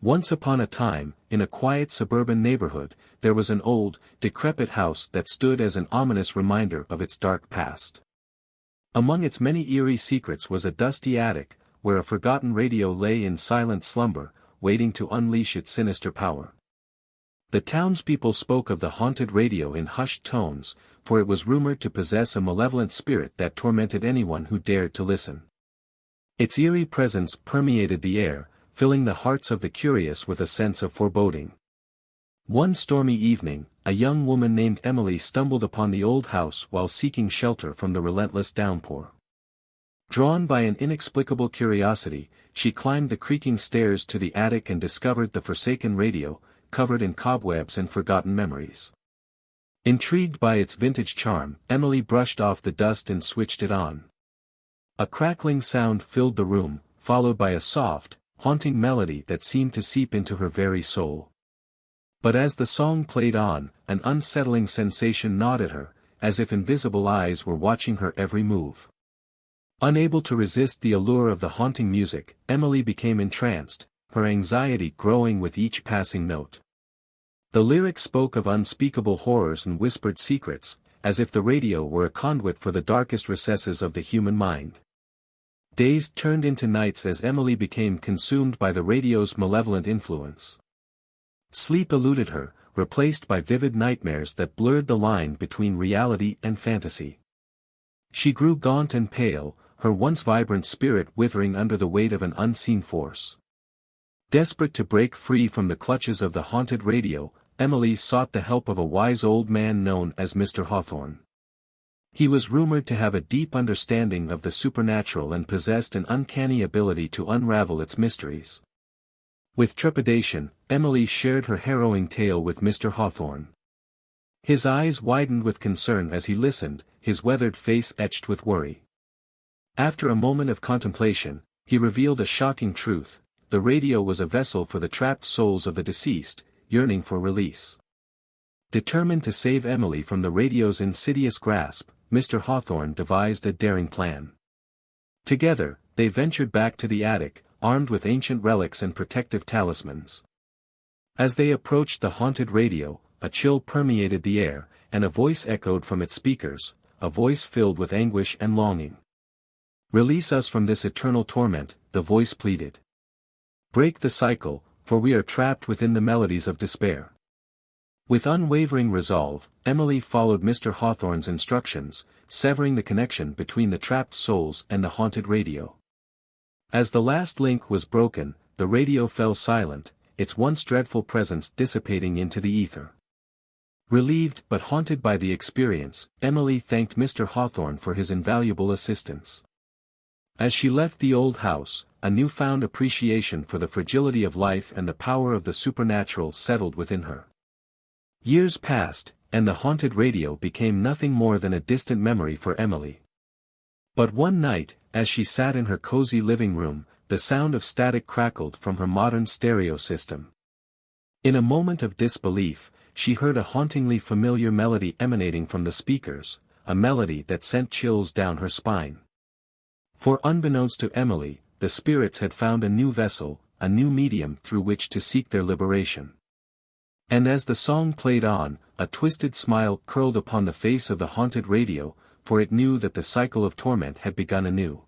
Once upon a time, in a quiet suburban neighborhood, there was an old, decrepit house that stood as an ominous reminder of its dark past. Among its many eerie secrets was a dusty attic, where a forgotten radio lay in silent slumber, waiting to unleash its sinister power. The townspeople spoke of the haunted radio in hushed tones, for it was rumored to possess a malevolent spirit that tormented anyone who dared to listen. Its eerie presence permeated the air, filling the hearts of the curious with a sense of foreboding. One stormy evening, a young woman named Emily stumbled upon the old house while seeking shelter from the relentless downpour. Drawn by an inexplicable curiosity, she climbed the creaking stairs to the attic and discovered the forsaken radio, covered in cobwebs and forgotten memories. Intrigued by its vintage charm, Emily brushed off the dust and switched it on. A crackling sound filled the room, followed by a soft, haunting melody that seemed to seep into her very soul. But as the song played on, an unsettling sensation gnawed at her, as if invisible eyes were watching her every move. Unable to resist the allure of the haunting music, Emily became entranced, her anxiety growing with each passing note. The lyrics spoke of unspeakable horrors and whispered secrets, as if the radio were a conduit for the darkest recesses of the human mind. Days turned into nights as Emily became consumed by the radio's malevolent influence. Sleep eluded her, replaced by vivid nightmares that blurred the line between reality and fantasy. She grew gaunt and pale, her once vibrant spirit withering under the weight of an unseen force. Desperate to break free from the clutches of the haunted radio, Emily sought the help of a wise old man known as Mr. Hawthorne. He was rumored to have a deep understanding of the supernatural and possessed an uncanny ability to unravel its mysteries. With trepidation, Emily shared her harrowing tale with Mr. Hawthorne. His eyes widened with concern as he listened, his weathered face etched with worry. After a moment of contemplation, he revealed a shocking truth: the radio was a vessel for the trapped souls of the deceased, yearning for release. Determined to save Emily from the radio's insidious grasp, Mr. Hawthorne devised a daring plan. Together, they ventured back to the attic, armed with ancient relics and protective talismans. As they approached the haunted radio, a chill permeated the air, and a voice echoed from its speakers, a voice filled with anguish and longing. "Release us from this eternal torment," the voice pleaded. "Break the cycle, for we are trapped within the melodies of despair." With unwavering resolve, Emily followed Mr. Hawthorne's instructions, severing the connection between the trapped souls and the haunted radio. As the last link was broken, the radio fell silent, its once dreadful presence dissipating into the ether. Relieved but haunted by the experience, Emily thanked Mr. Hawthorne for his invaluable assistance. As she left the old house, a newfound appreciation for the fragility of life and the power of the supernatural settled within her. Years passed, and the haunted radio became nothing more than a distant memory for Emily. But one night, as she sat in her cozy living room, the sound of static crackled from her modern stereo system. In a moment of disbelief, she heard a hauntingly familiar melody emanating from the speakers, a melody that sent chills down her spine. For unbeknownst to Emily, the spirits had found a new vessel, a new medium through which to seek their liberation. And as the song played on, a twisted smile curled upon the face of the haunted radio, for it knew that the cycle of torment had begun anew.